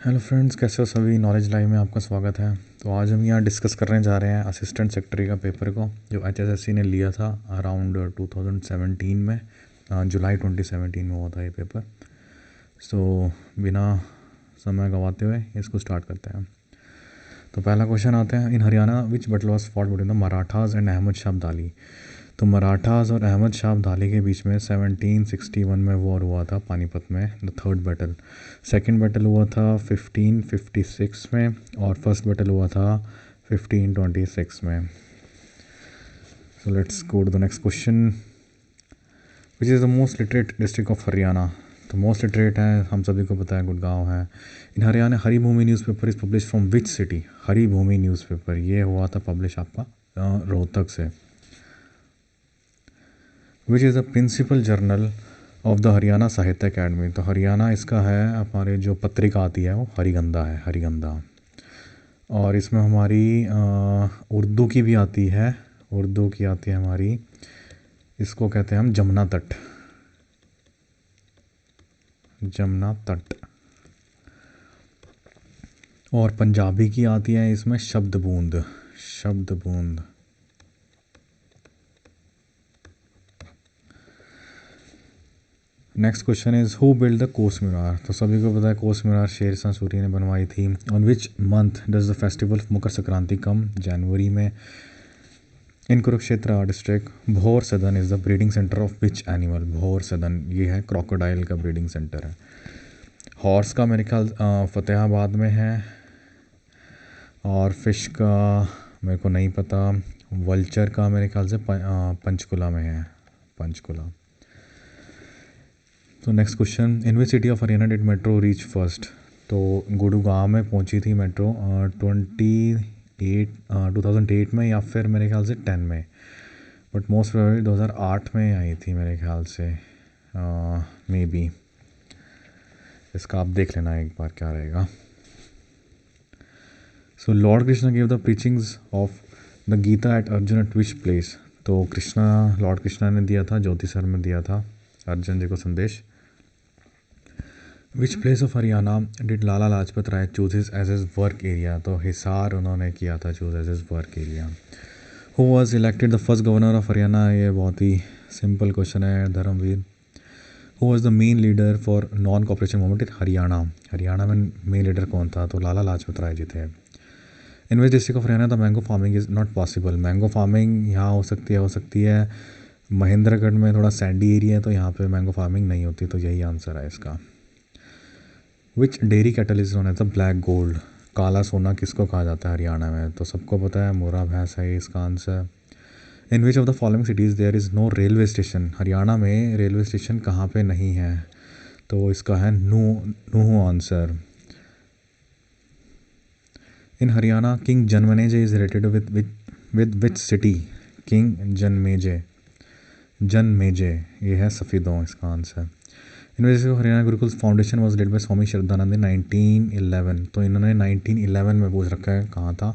Hello friends, कैसे हो सभी। नॉलेज लाइव में आपका स्वागत है। तो आज हम यहाँ डिस्कस करने जा रहे हैं असिस्टेंट सेक्रेटरी का पेपर को, जो एचएसएससी ने लिया था अराउंड 2017 में। जुलाई 2017 में हुआ था ये पेपर। सो बिना समय गंवाते हुए इसको स्टार्ट करते हैं। तो पहला क्वेश्चन आता है, in Haryana which battle was fought between the Marathas and Ahmad Shah Abdali. तो मराठास और अहमद शाह अब्दाली के बीच में 1761 में वॉर हुआ था पानीपत में, the third battle. Second battle हुआ था 1556 में और फर्स्ट बैटल हुआ था 1526 में। So let's go to the next question, which is the most literate district of Haryana. तो मोस्ट लिटरेट है, हम सभी को पता है, गुड़गांव है। In Haryana Haribhoomi newspaper is publish from which city. Haribhoomi newspaper ये हुआ था पब्लिश आपका रोहतक से। Which is the principal journal of the Haryana Sahitya academy. तो हरियाणा इसका है, हमारे जो पत्रिका आती है वो हरिगंधा है, हरिगंधा। और इसमें हमारी उर्दू की भी आती है, उर्दू की आती है हमारी, इसको कहते हैं हम जमुना तट, जमुना तट। और पंजाबी की आती है इसमें शब्द बूंद, शब्द बूंद। Next question is who build the Kos Minar. तो सभी को पता है कोस मीनार शेरशाह सूरी ने बनवाई थी। On which month does the festival of Makar Sankranti come. जनवरी में। In Kurukshetra district Bhor Sadan is the breeding centre of which animal. Bhor Sadan ये है क्रोकोडाइल का ब्रीडिंग सेंटर है। हॉर्स का मेरे ख्याल फतेहाबाद में है। और फिश का मेरे को नहीं पता। वल्चर का मेरे ख्याल से पंचकुला में है, पंचकुला। तो next question, in which city of Haryana did metro reach first. तो गुड़गांव में पहुंची थी मेट्रो 2008 में, या फिर मेरे ख्याल से 10 में, बट मोस्ट प्रोबेबली 2008 में आई थी मेरे ख्याल से, मे बी। इसका आप देख लेना एक बार क्या रहेगा। So lord Krishna give the preachings of the Gita at Arjun at which place. तो लॉर्ड कृष्णा ने दिया था, ज्योतिसर में दिया था अर्जुन जी को संदेश। Which place of Haryana did Lala Lajpat Rai choose as his work area. तो हिसार उन्होंने किया था choose as his work area. Who was elected the first governor of Haryana. ये बहुत ही सिंपल क्वेश्चन है, Dharmveer. Who was the main leader for non cooperation movement in Haryana. Haryana में main leader कौन था। तो लाला लाजपत राय जी थे। In which district of Haryana the mango farming is not possible. Mango farming यहाँ हो सकती है महेंद्रगढ़ में, थोड़ा सैंडी एरिया है तो यहाँ पे मैंगो फार्मिंग नहीं होती। तो यही आंसर है इसका। Which dairy cattle is known as the black gold. काला सोना किसको कहा जाता है हरियाणा में। तो सबको पता है मुर्रा भैंस है इसका answer. In which of the following cities there is no railway station. Haryana में रेलवे स्टेशन कहाँ पे नहीं है। तो इसका है Nuh answer. In Haryana king Janmejay is related with which city. King Janmejay ये है सफ़ेदों, इसका answer. University of Haryana Gurukul foundation was laid by Swami Shraddhanand in 1911। तो इन्होंने 1911 में पूछ रखा है कहाँ था,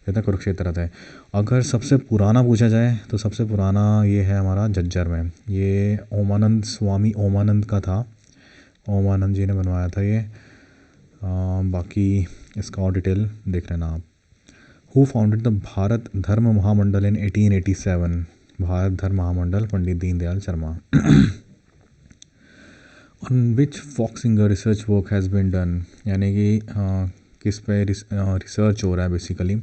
ये था कुरुक्षेत्र था। अगर सबसे पुराना पूछा जाए तो सबसे पुराना ये है हमारा झज्जर में, ये स्वामी ओमानंद का था, ओमानंद जी ने बनवाया था ये। बाकी इसका और डिटेल देख लेना आप। Who founded the Bharat Dharma महामंडल in 1887। Bharat Dharma Mahamandal Pandit Deendayal Sharma. On which folk singer research work has been done. यानी कि किस पे रिसर्च हो रहा है बेसिकली।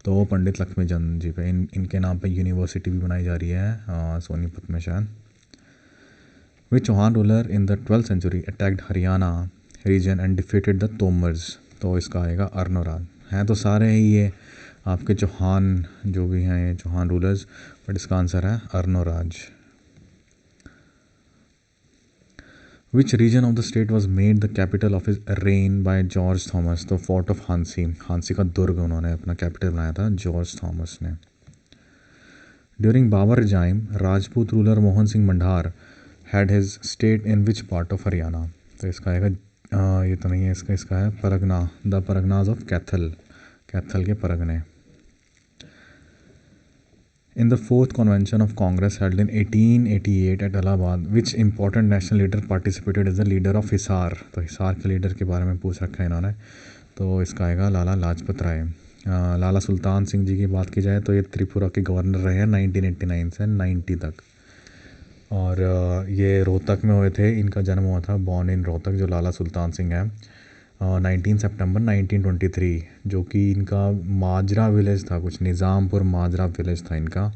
तो पंडित लक्ष्मीचंद जी पे, इनके नाम पे यूनिवर्सिटी भी बनाई जा रही है सोनीपत में शायद। Which Chauhan ruler in the 12th century attacked Haryana region and defeated the Tomars. तो इसका आएगा अर्नोराज। हैं तो सारे ही ये आपके चौहान जो भी हैं, ये चौहान रूलर्स, बट इसका आंसर है Arnoraj. Which region of the state was made the capital of his reign by George Thomas। तो फोर्ट ऑफ हांसी, हांसी का दुर्ग उन्होंने अपना कैपिटल बनाया था जॉर्ज थॉमस ने। ड्यूरिंग बाबर जाइम Rajput ruler Mohan Singh Mandar had his state in which part of Haryana. तो इसका आएगा ये तो नहीं है, इसका है परगना, द परगनाज ऑफ कैथल, कैथल के परगने। In the fourth convention of Congress held in 1888 at Allahabad, which important national leader participated as the leader of Hisar? तो हिसार के लीडर के बारे में पूछ रखा है इन्होंने, तो इसका आएगा लाला लाजपत राय। लाला सुल्तान सिंह जी की बात की जाए तो ये त्रिपुरा के गवर्नर रहे हैं 1989 से 90 तक, और ये रोहतक में हुए थे, इनका जन्म हुआ था, बॉर्न इन रोहतक, जो लाला सुल्तान सिंह है 19 सितंबर 1923, जो कि इनका माजरा विलेज था, कुछ निज़ामपुर माजरा विलेज था इनका,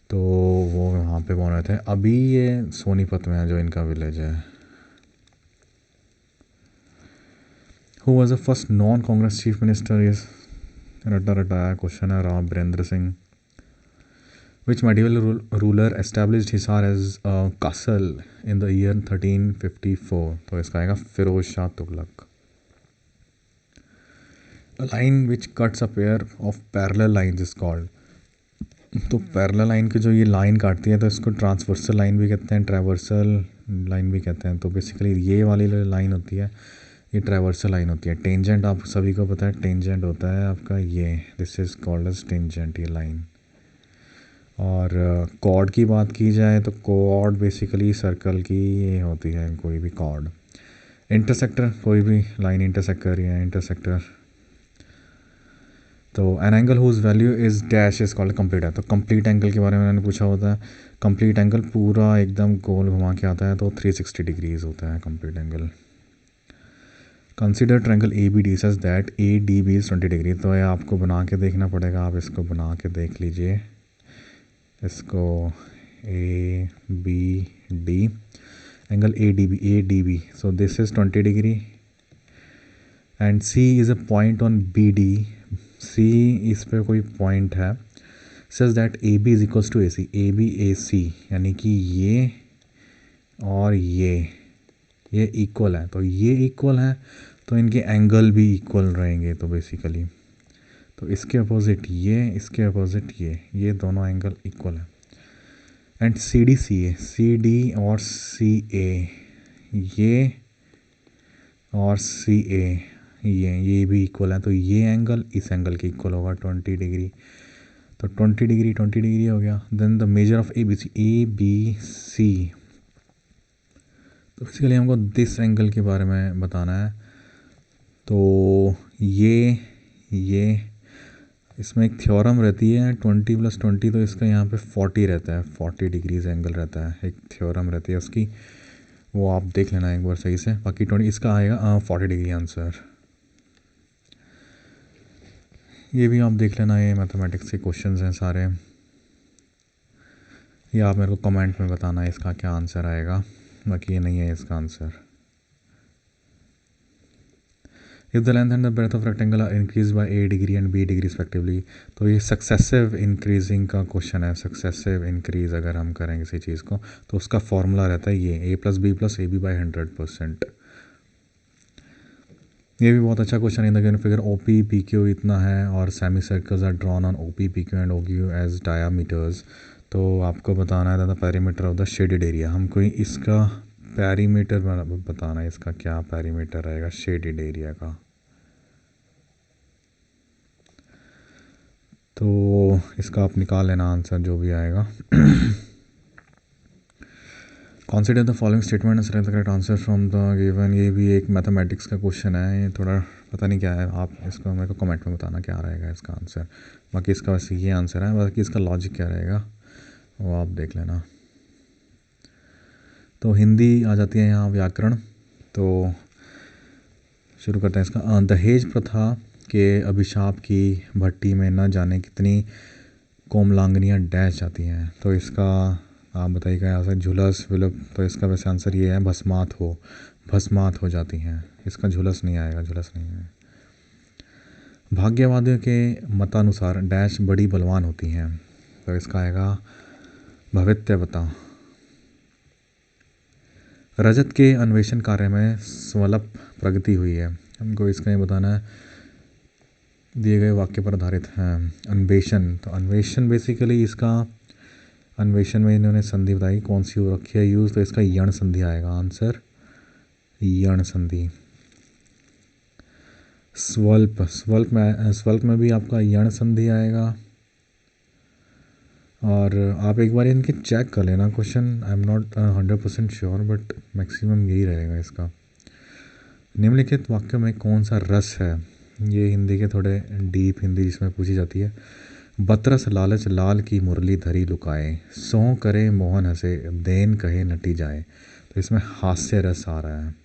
तो वो वहाँ पे बॉर्न हुए थे। अभी ये सोनीपत में है जो इनका विलेज है। Who was the first non Congress chief minister? ये रटा रटाया क्वेश्चन है, Rao Birendra Singh. Which medieval ruler established Hisar as a castle in the year 1354? तो इसका आएगा Firoz Shah Tughlaq. A line which cuts a pair of parallel lines is called, तो parallel line की जो ये लाइन काटती है तो इसको ट्रांसवर्सल लाइन भी कहते हैं, ट्रैवर्सल लाइन भी कहते हैं। तो बेसिकली ये वाली लाइन होती है, ये ट्रैवर्सल लाइन होती है। टेंजेंट आप सभी को पता है, टेंजेंट होता है आपका ये, this is called as tangent, ये लाइन। और कॉर्ड की बात की जाए तो कॉर्ड बेसिकली सर्कल की ये होती है, कोई भी कॉर्ड। इंटरसेक्टर, कोई भी लाइन इंटरसेक्ट कर रही है, इंटरसेक्टर। तो an angle whose value is dash is called complete है। तो कंप्लीट एंगल के बारे में मैंने पूछा होता है, कंप्लीट एंगल पूरा एकदम गोल घुमा के आता है तो 360 डिग्रीज होता है complete angle. Consider triangle a B d such that a D b is 20 degree. तो ये आपको बना के देखना पड़ेगा, आप इसको बना के देख लीजिए, इसको A B D, angle A D B, so this is 20 degree and C is a point on B D, C इस पे कोई पॉइंट है, such that A B is equals to A C, A B A C, यानी कि ये और ये equal है, तो ये इक्वल है तो इनके एंगल भी इक्वल रहेंगे। तो बेसिकली तो इसके अपोजिट ये, इसके अपोजिट ये दोनों एंगल इक्वल है। एंड सी डी और सी ए, ये और सी ए, ये भी इक्वल है, तो ये एंगल इस एंगल के इक्वल होगा 20 डिग्री। तो 20 डिग्री हो गया। Then the measure of a b c, तो बेसिकली हमको दिस एंगल के बारे में बताना है। तो ये इसमें एक थ्योरम रहती है 20 + 20, तो इसका यहाँ पे 40 रहता है, 40 डिग्रीज एंगल रहता है, एक थ्योरम रहती है उसकी, वो आप देख लेना एक बार सही से। बाकी 20 इसका आएगा 40 डिग्री आंसर। ये भी आप देख लेना, ये मैथमेटिक्स के क्वेश्चंस हैं सारे, ये आप मेरे को कमेंट में बताना है इसका क्या आंसर आएगा, बाकी ये नहीं है इसका answer. If the length and the breadth of rectangle are increase by a degree and b degree respectively, तो ये सक्सेसिव इंक्रीजिंग का क्वेश्चन है। सक्सेसिव इंक्रीज अगर हम करें किसी चीज़ को तो उसका फॉर्मूला रहता है ये a + b + ab by 100%। ये भी बहुत अच्छा क्वेश्चन है। In the given figure OP PQ इतना है और semi circles are drawn on OP PQ and OQ as diameters. तो आपको बताना है the perimeter of the shaded area, हमको इसका पेरीमीटर बताना है, इसका क्या पेरीमीटर रहेगा शेडेड एरिया का। तो इसका आप निकाल लेना आंसर जो भी आएगा। Consider the following statement select the correct answer from the given. ये भी एक मैथमेटिक्स का क्वेश्चन है, ये थोड़ा पता नहीं क्या है, आप इसको मेरे को कमेंट में बताना क्या रहेगा इसका आंसर। बाकी इसका वैसे ये आंसर है, बाकी इसका लॉजिक क्या रहेगा वो आप देख लेना। तो हिंदी आ जाती है यहाँ, व्याकरण। तो शुरू करते हैं इसका। दहेज प्रथा के अभिशाप की भट्टी में न जाने कितनी कोमलांगनियाँ डैश जाती हैं। तो इसका आप बताइएगा यहाँ से झुलस विलुप्त, तो इसका वैसे आंसर ये है भस्मात हो जाती हैं। इसका झुलस नहीं आएगा, झुलस नहीं है। भाग्यवादियों के मतानुसार डैश बड़ी बलवान होती हैं, तो इसका आएगा भवित्यवता। रजत के अन्वेषण कार्य में स्वल्प प्रगति हुई है, हमको इसका ये बताना है, दिए गए वाक्य पर आधारित है। अन्वेषण, तो अन्वेषण बेसिकली इसका अन्वेषण में इन्होंने संधि बताई, कौन सी हो रखी है यूज़, तो इसका यण संधि आएगा आंसर, यण संधि। स्वल्प में भी आपका यण संधि आएगा। और आप एक बार इनके चेक कर लेना question, I am not 100% sure but maximum यही रहेगा इसका। निम्नलिखित वाक्य में कौन सा रस है, ये हिंदी के थोड़े डीप हिंदी जिसमें पूछी जाती है। बतरस लालच लाल की मुरली धरी लुकाए, सौ करे मोहन हंसे देन कहे नटी जाए। तो इसमें हास्य रस आ रहा है,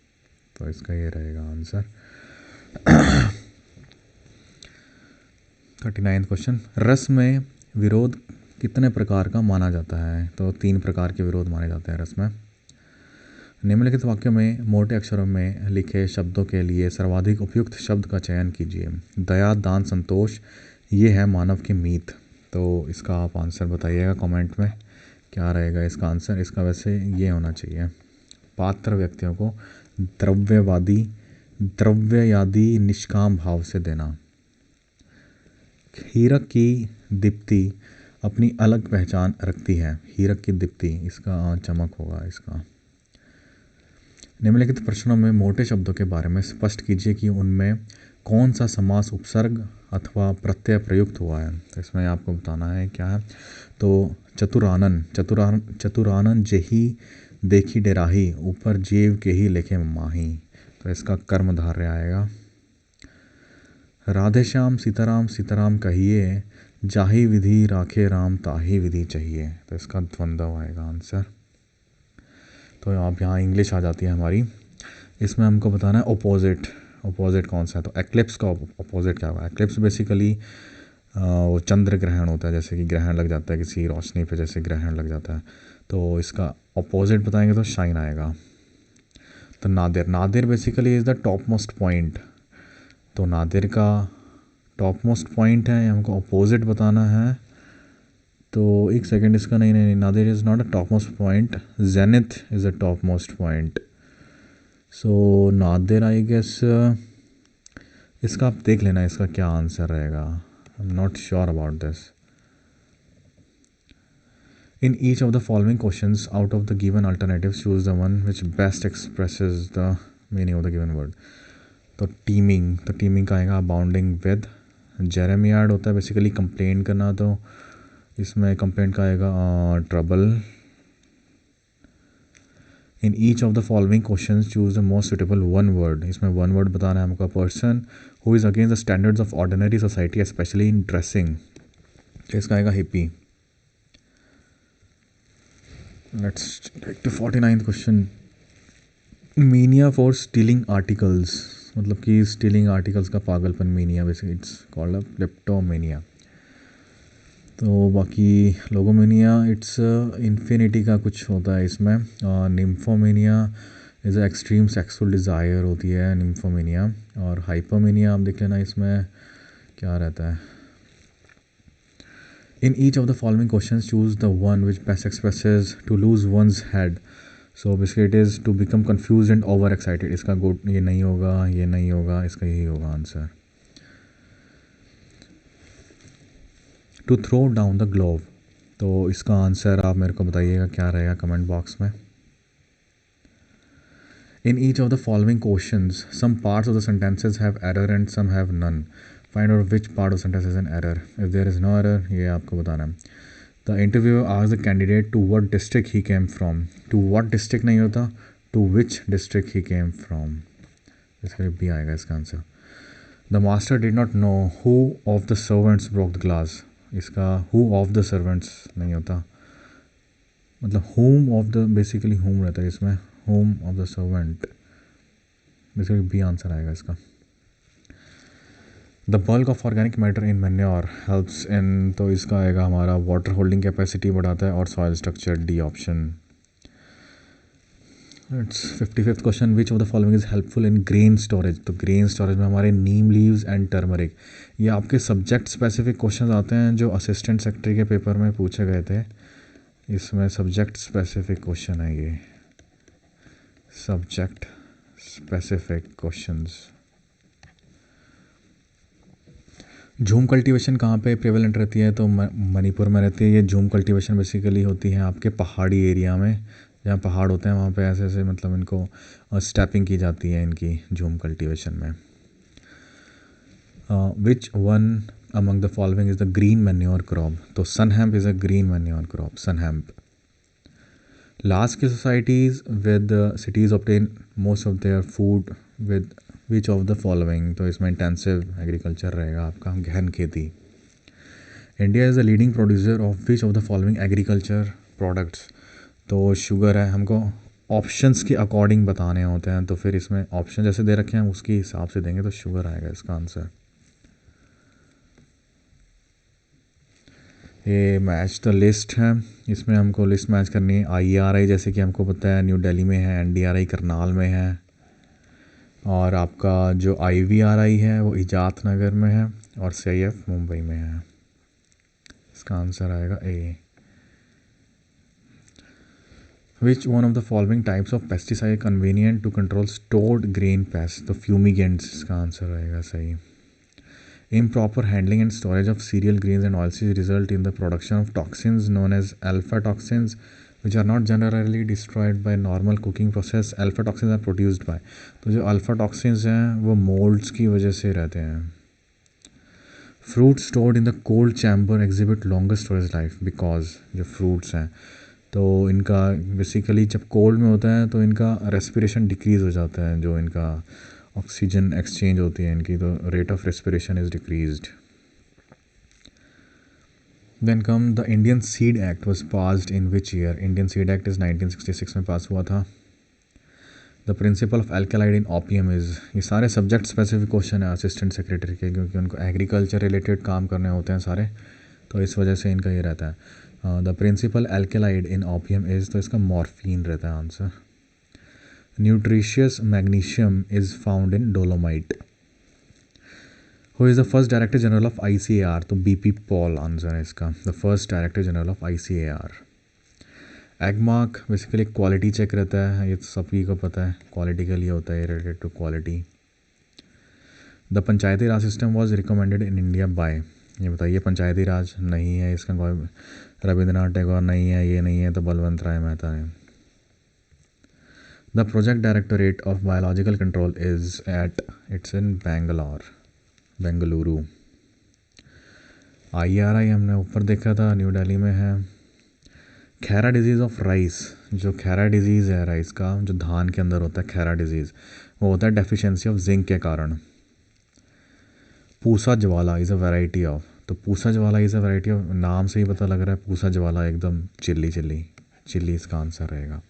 तो इसका ये रहेगा आंसर। 39 क्वेश्चन, रस में विरोध कितने प्रकार का माना जाता है? तो 3 प्रकार के विरोध माने जाते हैं रस में। निम्नलिखित वाक्य में मोटे अक्षरों में लिखे शब्दों के लिए सर्वाधिक उपयुक्त शब्द का चयन कीजिए। दया दान संतोष ये है मानव की मीत। तो इसका आप आंसर बताइएगा कमेंट में, क्या रहेगा इसका आंसर। इसका वैसे ये होना चाहिए, पात्र व्यक्तियों को द्रव्ययादी निष्काम भाव से देना। हीरक की दीप्ति अपनी अलग पहचान रखती है। हीरक की दीप्ति, इसका चमक होगा इसका। निम्नलिखित प्रश्नों में मोटे शब्दों के बारे में स्पष्ट कीजिए कि उनमें कौन सा समास उपसर्ग अथवा प्रत्यय प्रयुक्त हुआ है। तो इसमें आपको बताना है क्या है। तो चतुरानन जेही देखी डेराही ऊपर जीव के ही लेखे माही। तो इसका कर्मधारय आएगा। राधेश्याम सीताराम सीताराम कहिए जाही विधि राखे राम ताही विधि चाहिए। तो इसका द्वंद्व आएगा आंसर। तो आप यहाँ इंग्लिश आ जाती है हमारी। इसमें हमको बताना है अपोजिट कौन सा है। तो एक्लिप्स का अपोजिट क्या होगा। एक्लिप्स बेसिकली वो चंद्र ग्रहण होता है, जैसे कि ग्रहण लग जाता है किसी रोशनी पे, जैसे ग्रहण लग जाता है। तो इसका अपोजिट बताएंगे तो शाइन आएगा। तो Nadir basically is the top most point. तो नादिर का टॉप मोस्ट पॉइंट है, हमको अपोजिट बताना है। तो एक सेकेंड, इसका नहीं, nadir is not a top most point, zenith is a top most point. So nadir I guess, इसका आप देख लेना इसका क्या आंसर रहेगा। I am not sure about this. In each of the following questions, out of the given alternatives, choose the one which best expresses the meaning of the given word. तो teeming का आएगा अबाउंडिंग with. जेरेमियाड होता है basically complain करना, तो इसमें complaint का आएगा trouble. In each of the following questions choose the most suitable one word. इसमें वन वर्ड बताना है हमको। Person who is against the standards of ordinary society specially in dressing. इसका आएगा hippie. Let's take to 49th question. Mania for stealing articles, मतलब कि stealing articles का पागलपन mania, basically it's called a kleptomania. तो बाकी लोगोमेनिया इट्स इन्फिनिटी का कुछ होता है इसमें। Nymphomania is a extreme sexual desire होती है निम्फोमेनिया। और हाइपोमेनिया आप देख लेना इसमें क्या रहता है। In each of the following questions, choose the one which best expresses to lose one's head. So basically it is to become confused and overexcited. इसका गुड ये नहीं होगा, इसका यही होगा answer. To throw down the glove. तो इसका answer आप मेरे को बताइएगा क्या रहेगा कमेंट बॉक्स में। In each of the following questions, some parts of the sentences have error and some have none. Find out which part of the sentence is an error. If there is no error, ये आपको बताना है। The interviewer asked the candidate to what district he came from. To what district नहीं होता, to which district he came from. इसका भी आएगा इसका answer. The master did not know who of the servants broke the glass. इसका who of the servants नहीं होता, मतलब whom of the, basically whom रहता है इसमें, whom of the servant, basically B answer आएगा इसका। The bulk of organic matter in manure helps in, तो इसका आएगा हमारा वाटर होल्डिंग कैपेसिटी बढ़ाता है और soil structure, D option. It's 55th question, which of the following is helpful in grain storage. तो ग्रेन स्टोरेज में हमारे नीम लीव्स एंड टर्मरिक। ये आपके सब्जेक्ट स्पेसिफिक क्वेश्चन आते हैं जो असिस्टेंट सेक्रेटरी के पेपर में पूछे गए थे। इसमें सब्जेक्ट स्पेसिफिक क्वेश्चन है ये, सब्जेक्ट स्पेसिफिक क्वेश्चंस। झूम कल्टीवेशन कहाँ पे प्रेवलेंट रहती है, तो मणिपुर में रहती है। ये झूम कल्टीवेशन बेसिकली होती है आपके पहाड़ी एरिया में, जहाँ पहाड़ होते हैं वहाँ पे ऐसे ऐसे मतलब इनको स्टैपिंग की जाती है इनकी झूम कल्टीवेशन में। Which one among the following is the green manure crop. तो sun hemp is a green manure crop, sun hemp. Large scale societies with cities obtain most of their food with which of the following. तो इसमें intensive agriculture रहेगा आपका, गहन खेती. India is the leading producer of which of the following agriculture products. तो sugar है, हमको options के अकॉर्डिंग बताने होते हैं, तो फिर इसमें ऑप्शन जैसे दे रखे हैं उसके हिसाब से देंगे, तो शुगर आएगा इसका आंसर. ये मैच द लिस्ट है, इसमें हमको लिस्ट मैच करनी है. IRI जैसे कि हमको पता है न्यू दिल्ली में है, NDRI करनाल में है, और आपका जो IVRI है वो इजात नगर में है, और CIF मुंबई में है. इसका आंसर आएगा A. Which one of the following types of pesticide convenient to control stored grain pests? तो fumigants इसका आंसर रहेगा सही. Improper handling and storage of cereal grains and oilseeds result in the production of toxins known as alpha toxins, which are not generally destroyed by normal cooking process. Alpha toxins are produced by. तो जो alpha toxins हैं वो molds की वजह से रहते हैं. Fruits stored in the cold chamber exhibit longer storage life because जो fruits हैं तो इनका बेसिकली जब कोल्ड में होता है तो इनका रेस्पिरेशन डिक्रीज़ हो जाता है, जो इनका ऑक्सीजन एक्सचेंज होती है इनकी, तो rate of respiration is decreased. Then come the Indian seed act was passed in which year. Indian seed act is 1966 में पास हुआ था. The principal of alkaloid in opium is. ये सारे सब्जेक्ट स्पेसिफिक क्वेश्चन है assistant secretary के, क्योंकि उनको agriculture related काम करने होते हैं सारे, तो इस वजह से इनका ये रहता है. The principal alkaloid in opium is, तो इसका मॉर्फिन रहता है answer. Nutritious magnesium is found in dolomite. Who is the first director general of ICAR. तो BP पॉल आंसर है इसका, the first director general of ICAR. Agmark basically quality check रहता है, ये तो सभी को पता है, क्वालिटी के लिए होता है, related to quality. The Panchayati Raj system was recommended in India by. ये बताइए पंचायती राज नहीं है इसका, रविंद्रनाथ टैगोर नहीं है, ये नहीं है तो बलवंत राय मेहता है. The project directorate of biological control is at, it's in Bengaluru. IRI हमने ऊपर देखा था, न्यू दिल्ली में है. Khaira disease of rice. जो खैरा डिजीज़ है राइस का, जो धान के अंदर होता है खैरा डिजीज़, वो होता है डेफिशिएंसी ऑफ जिंक के कारण. पूसा ज्वाला इज़ अ वैरायटी ऑफ. तो पूसा ज्वाला इज़ अ वैरायटी ऑफ, नाम से ही पता लग रहा है पूसा ज्वाला एकदम चिल्ली इसका आंसर रहेगा.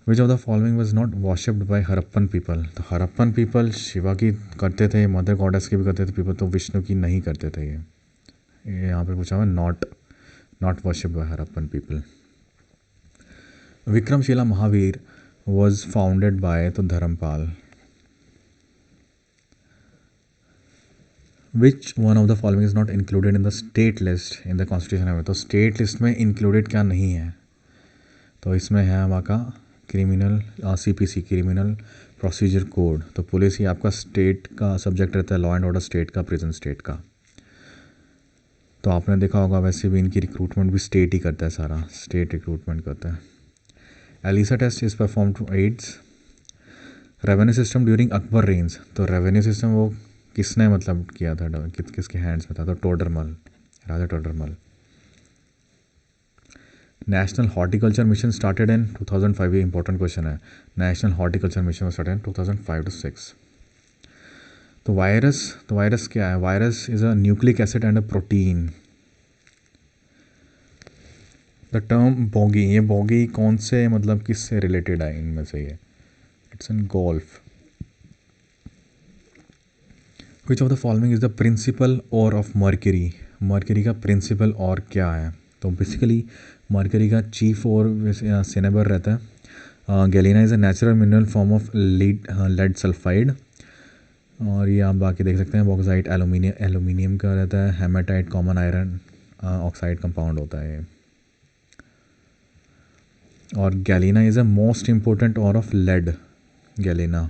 Which of the following was not worshipped by Harappan people. तो हरप्पन पीपल शिवा की करते थे, मदर गॉडेस की भी करते थे पीपल, तो विष्णु की नहीं करते थे. ये यहाँ पे पूछा हुआ not worshipped by Harappan people. Vikramshila Mahavir was founded by, तो Dharmapal. Which one of the following is not included in the state list in the constitution. तो स्टेट लिस्ट में इंक्लूडेड क्या नहीं है, तो इसमें है हमारा का criminal CPC criminal procedure code. तो पुलिस ही आपका स्टेट का सब्जेक्ट रहता है, लॉ एंड ऑर्डर स्टेट का, प्रिजन स्टेट का. तो आपने देखा होगा वैसे भी इनकी रिक्रूटमेंट भी स्टेट ही करता है, सारा स्टेट रिक्रूटमेंट करता है. ELISA test is perform to AIDS. Revenue system during Akbar range. तो रेवेन्यू सिस्टम वो किसने मतलब किया था, किसके हैंड्स में था, तो Todarmal, Raja Todarmal. National horticulture mission started in 2005. ये इंपॉर्टेंट क्वेश्चन है. National horticulture mission started in 2005 to 6. तो वायरस क्या है. Virus is a nucleic acid and a protein. The term bogey, ये बॉगी कौन से मतलब किससे रिलेटेड है इनमें से, ये it's in golf. Which of the following is the principal ore of mercury. Mercury का प्रिंसिपल और क्या है. तो बेसिकली मर्करी का चीफ और सिनेबर रहता है. Galena is a natural mineral form of lead sulphide. और ये आप बाकी देख सकते हैं, बॉक्साइट एलुमिनियम का रहता है. Haematite common iron oxide compound होता है ये. और galena is a most important ore of lead, galena.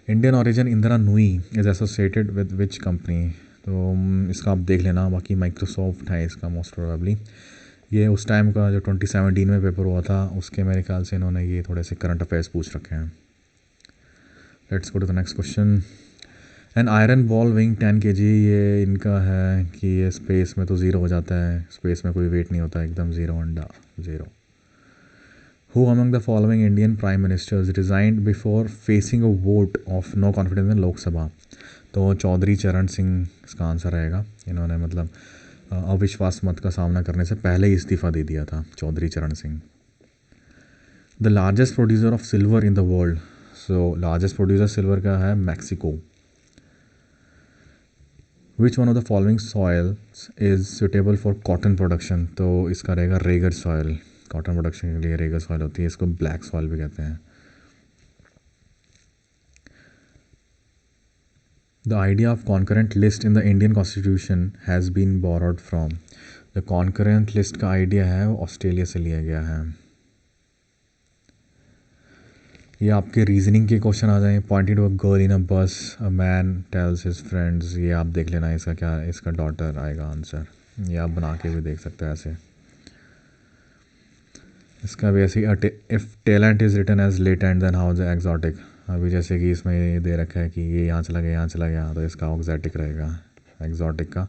Indian origin Indra Nooyi is associated with which company. तो इसका आप देख लेना, बाकी माइक्रोसॉफ्ट है इसका मोस्ट प्रोबेबली. ये उस टाइम का जो 2017 में पेपर हुआ था उसके मेरे ख्याल से इन्होंने ये थोड़े से करंट अफेयर्स पूछ रखे हैं. Let's go to the next question. An iron ball weighing 10 kg, ये इनका है कि ये स्पेस में तो ज़ीरो हो जाता है, स्पेस में कोई वेट नहीं होता, एकदम ज़ीरो अंडा zero. Who among the following Indian Prime Ministers resigned before facing a vote of no confidence in लोक सभा? तो चौधरी चरण सिंह इसका आंसर रहेगा। इन्होंने मतलब अविश्वास मत का सामना करने से पहले ही इस्तीफ़ा दे दिया था, चौधरी चरण Singh. The largest producer of silver in the world, so largest producer silver का है Mexico. Which one of the following soils is suitable for cotton production? तो इसका रहेगा रेगर सॉइल। कॉटन प्रोडक्शन के लिए रेगर सॉइल होती है, इसको ब्लैक सॉइल भी कहते हैं। The idea of concurrent list in the Indian constitution has been borrowed from. The concurrent list का आइडिया है वो ऑस्ट्रेलिया से लिया गया है। ये आपके रीजनिंग के क्वेश्चन आ जाएं। Pointing to a girl in a bus, a man tells his friends, ये आप देख लेना इसका क्या है, इसका डॉटर आएगा आंसर। ये आप बना के भी देख सकते हैं ऐसे। इसका भी ऐसे ही, if talent is written as latent then how the exotic. अभी जैसे कि इसमें ये दे रखा है कि ये यहाँ चला गया यहाँ चला गया, तो इसका एक्जॉटिक रहेगा, एक्जॉटिक का।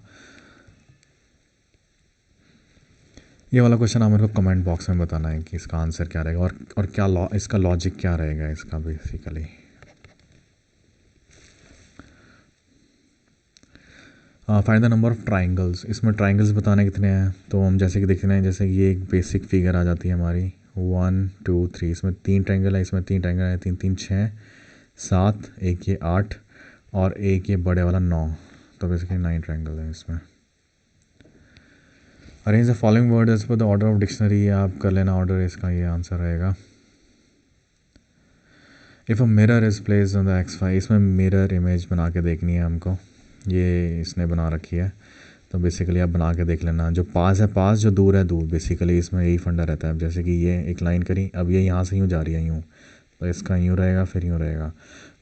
ये वाला क्वेश्चन आप मेरे को कमेंट बॉक्स में बताना है कि इसका आंसर क्या रहेगा और क्या इसका लॉजिक क्या रहेगा इसका basically. Find the number of triangles. इसमें ट्राइंगल्स बताने कितने हैं, तो हम जैसे कि देखते हैं, जैसे ये एक बेसिक फिगर आ जाती है हमारी 1 2 3। इसमें 3 ट्राइंगल है, इसमें 3 ट्राइंगल है, 3 3 6 7, एक ये 8 और एक ये बड़े वाला 9, तो बेसिकली 9 ट्राइंगल है इसमें। Arrange the following word as per the order of dictionary, आप कर लेना ऑर्डर, इसका ये आंसर रहेगा। If a mirror is placed on the X5, इसमें मिरर इमेज बना के देखनी है हमको, ये इसने बना रखी है, तो बेसिकली आप बना के देख लेना। जो पास है पास, जो दूर है दूर, बेसिकली इसमें यही फंडा रहता है। अब जैसे कि ये एक लाइन करी, अब ये यहाँ से यूँ जा रही है यूँ, तो इसका यूँ रहेगा फिर यूँ रहेगा,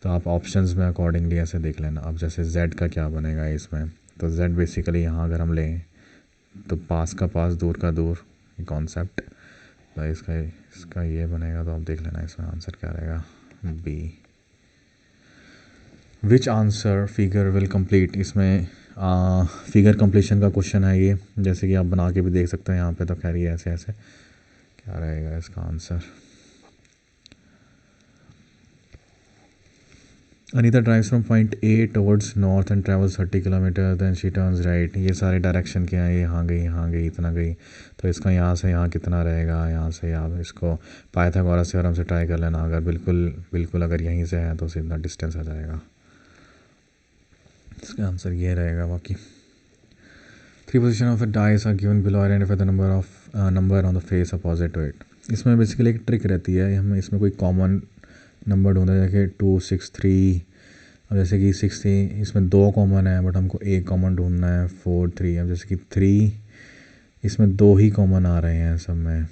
तो आप ऑप्शंस में अकॉर्डिंगली ऐसे देख लेना। अब जैसे Z का क्या बनेगा इसमें, तो Z बेसिकली यहाँ अगर हम लें तो पास का पास, दूर का दूर, कॉन्सेप्ट, तो इसका ये बनेगा, तो आप देख लेना इसमें आंसर क्या रहेगा, B। Which answer figure will complete, इसमें फिगर कंप्लीशन का क्वेश्चन है ये, जैसे कि आप बना के भी देख सकते हैं यहाँ पे, तो खैर ये ऐसे ऐसे क्या रहेगा इसका answer. Anita drives from point A towards north and travels 30 kilometre, then she turns right. ये सारे डायरेक्शन के हैं, यहाँ गई इतना गई, तो इसका यहाँ से यहाँ कितना रहेगा, यहाँ से आप इसको पाइथागोरस थ्योरम से ट्राई कर लेना। अगर बिल्कुल अगर यहीं से है तो सीधा डिस्टेंस आ जाएगा, इसका आंसर ये रहेगा। बाकी 3 position of the dice are given below, identify the number on the face opposite to it. इसमें बेसिकली एक ट्रिक रहती है, हमें इसमें कोई कॉमन नंबर ढूंढना है, जैसे 2 6 3। अब जैसे कि 6 थी, इसमें 2 कॉमन है बट हमको एक कॉमन ढूंढना है, 4 3। अब जैसे कि 3, इसमें 2 ही कॉमन आ रहे हैं सब में,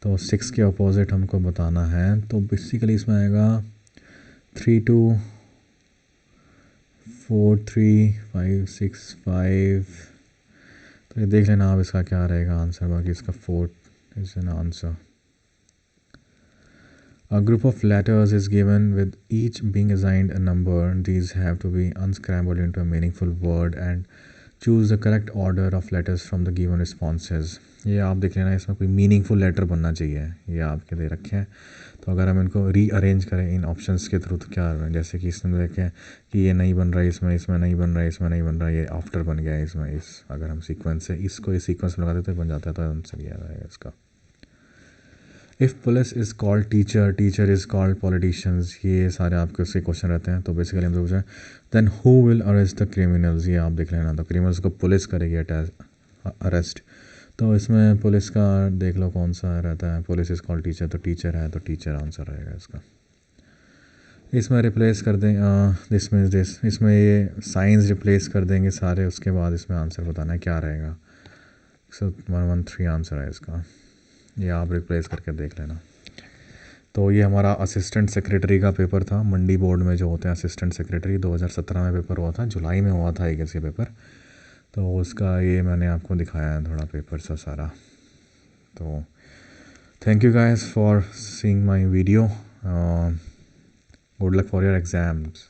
तो 6 के अपोजिट हमको बताना है, तो बेसिकली इसमें आएगा 3 2 4 3 5 6 5। तो ये देख लेना आप इसका क्या रहेगा आंसर। बाकी इसका 4 is an answer. A group of letters is given with each being assigned a number. These have to be unscrambled into a meaningful word and choose the correct order of letters from the given responses. ये आप देख लेना, इसमें कोई meaningful letter बनना चाहिए, ये आपके दे रखे हैं। तो अगर हम इनको रीअरेंज करें इन ऑप्शंस के थ्रू तो क्या आ रहा है, जैसे कि इसमें देखें कि ये नहीं बन रहा है, इसमें नहीं बन रहा है, इसमें नहीं बन रहा है, ये आफ्टर बन गया है इसमें। अगर हम सीक्वेंस से इसको इस सीक्वेंस में लगाते तो बन जाता है, तो आंसर ये आ जाएगा इसका। If police is called teacher, teacher is called politicians, ये सारे आपके उसके क्वेश्चन रहते हैं। तो बेसिकली हमसे पूछा है then who will arrest the criminals, ये आप देख लेना। तो क्रिमिनल्स को पुलिस करेगी अरेस्ट, तो इसमें पुलिस का देख लो कौन सा रहता है, पुलिस इज़ कॉल्ड टीचर, तो टीचर है, तो टीचर आंसर रहेगा इसका। इसमें रिप्लेस कर दें इसमें ये साइंस रिप्लेस कर देंगे सारे, उसके बाद इसमें आंसर बताना है क्या रहेगा। सो 113 आंसर है इसका, ये आप रिप्लेस करके देख लेना। तो ये हमारा असिस्टेंट सेक्रेटरी का पेपर था, मंडी बोर्ड में जो होते हैं असिस्टेंट सेक्रेटरी, 2017 में पेपर हुआ था, जुलाई में हुआ था एक ऐसे पेपर। तो उसका ये मैंने आपको दिखाया है थोड़ा पेपर सा सारा। तो thank you guys for seeing my video. Good luck for your exams.